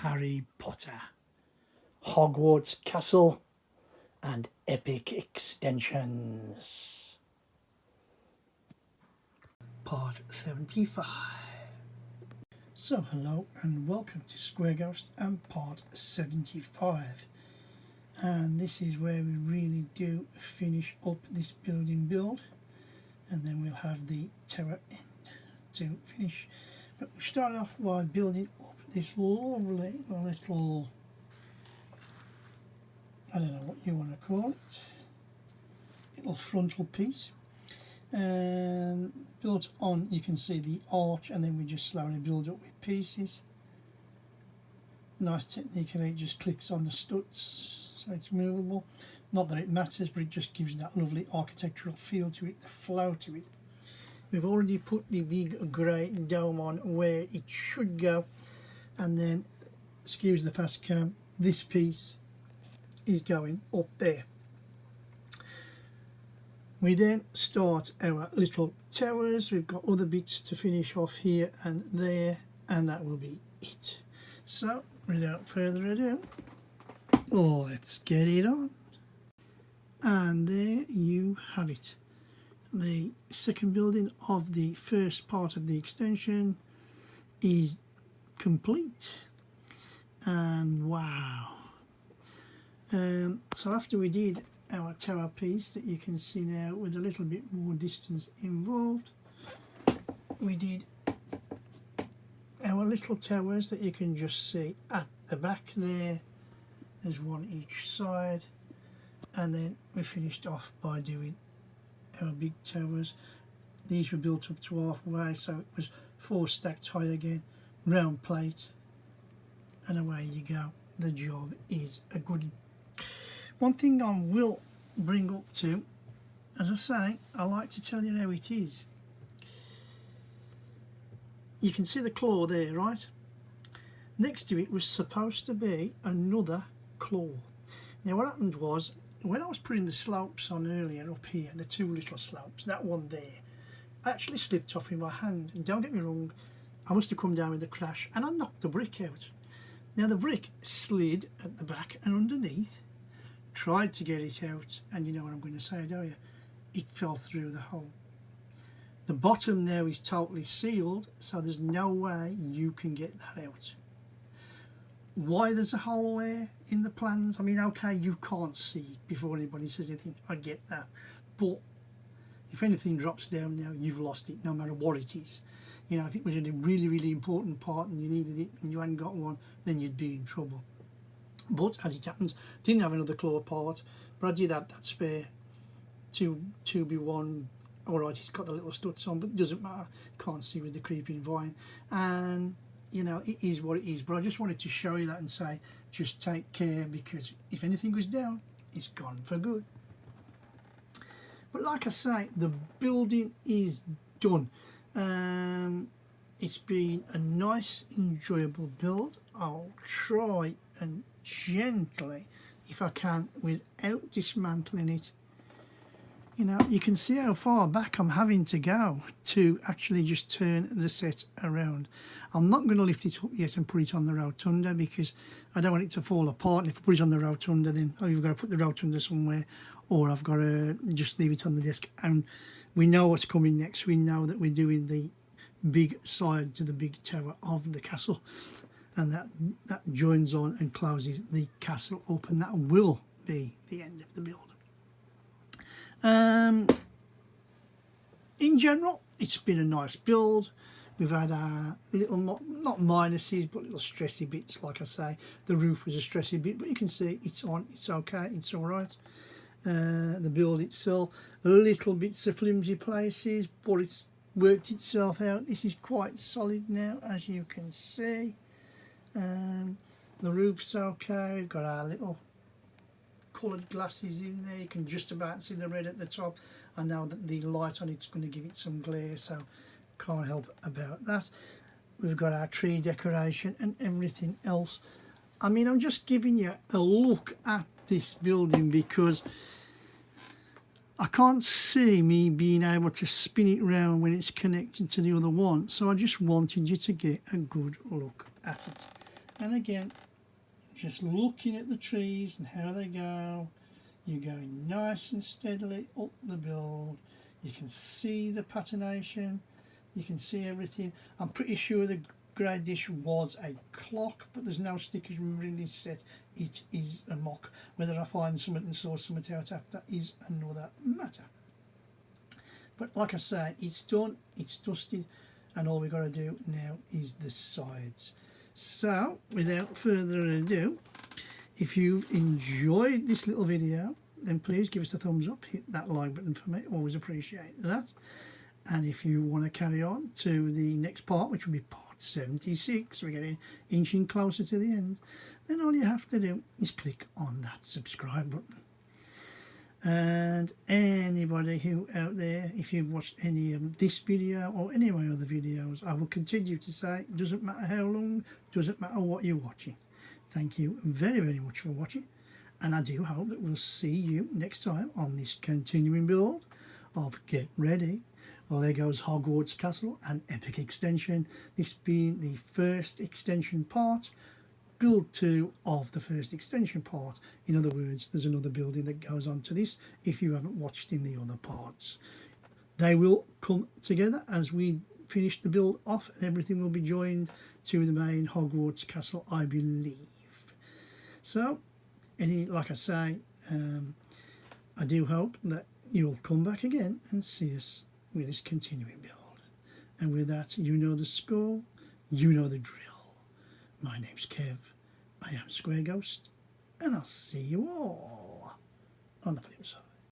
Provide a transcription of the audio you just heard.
Harry Potter, Hogwarts Castle and epic extensions. Part 75. So hello and welcome to Square Ghost and part 75. And this is where we really do finish up this building build, and then we'll have the tower end to finish. But we start off by building up this lovely little, I don't know what you want to call it, little frontal piece. Built on, you can see the arch, and then we just slowly build up with pieces. Nice technique, and it just clicks on the studs so it's movable. Not that it matters, but it just gives that lovely architectural feel to it, the flow to it. We've already put the big grey dome on where it should go, and then, excuse the fast cam, this piece is going up there. We then start our little towers. We've got other bits to finish off here and there, and that will be it. So without further ado, let's get it on. And there you have it, the second building of the first part of the extension is complete. And wow, so after we did our tower piece that you can see now with a little bit more distance involved, we did our little towers that you can just see at the back there. There's one each side, and then we finished off by doing our big towers. These were built up to halfway, so it was 4 stacked high again, round plate, and away you go. The job is a goodie. One thing I will bring up to, as I say, I like to tell you how it is. You can see the claw there, right? Next to it was supposed to be another claw. Now what happened was, when I was putting the slopes on earlier up here, the 2 little slopes, that one there, I actually slipped off in my hand, and don't get me wrong, I must have come down with a crash and I knocked the brick out. Now the brick slid at the back and underneath, tried to get it out, and you know what I'm going to say, don't you? It fell through the hole. The bottom now is totally sealed, so there's no way you can get that out. Why there's a hole there in the plans, I mean, okay, you can't see it before anybody says anything, I get that, but if anything drops down now, you've lost it, no matter what it is. You know, if it was a really important part and you needed it and you hadn't got one, then you'd be in trouble. But as it happens, didn't have another claw part, but I did have that spare 2B1. Alright, it's got the little studs on, but it doesn't matter, can't see with the creeping vine, and you know, it is what it is. But I just wanted to show you that and say, just take care, because if anything goes down, it's gone for good. But like I say, the building is done. It's been a nice, enjoyable build. I'll try and gently, if I can, without dismantling it. You know, you can see how far back I'm having to go to actually just turn the set around. I'm not going to lift it up yet and put it on the rotunda, because I don't want it to fall apart. And if I put it on the rotunda, then I've got to put the rotunda somewhere, or I've got to just leave it on the desk. And we know what's coming next. We know that we're doing the big side to the big tower of the castle, and that joins on and closes the castle up, and that will be the end of the build. In general, it's been a nice build. We've had a little, not minuses, but little stressy bits. Like I say, the roof was a stressy bit, but you can see it's on, it's okay, it's all right. The build itself, little bits of flimsy places, but it's worked itself out. This is quite solid now, as you can see. The roof's okay. We've got our little coloured glasses in there. You can just about see the red at the top. I know that the light on it's going to give it some glare, so can't help about that. We've got our tree decoration and everything else. I mean, I'm just giving you a look at this building because I can't see me being able to spin it round when it's connected to the other one, so I just wanted you to get a good look at it. And again, just looking at the trees and how they go, you're going nice and steadily up the build. You can see the patination, you can see everything. I'm pretty sure the grey dish was a clock, but there's no stickers remembering this set. It is a mock. Whether I find something and sort something out after is another matter. But like I say, it's done, it's dusted, and all we've got to do now is the sides. So without further ado, if you've enjoyed this little video, then please give us a thumbs up, hit that like button for me, always appreciate that. And if you want to carry on to the next part, which will be part 76, we're getting inching closer to the end, then all you have to do is click on that subscribe button. And anybody who out there, if you've watched any of this video or any of my other videos, I will continue to say, it doesn't matter how long, doesn't matter what you're watching. Thank you very, very much for watching, and I do hope that we'll see you next time on this continuing build of Get Ready, Lego's Hogwarts Castle, an epic extension, this being the first extension part, build 2 of the first extension part. In other words, there's another building that goes on to this if you haven't watched in the other parts. They will come together as we finish the build off, and everything will be joined to the main Hogwarts Castle, I believe. So, like I say, I do hope that you'll come back again and see us with this continuing build. And with that, you know the score, you know the drill. My name's Kev, I am Square Ghost, and I'll see you all on the flip side.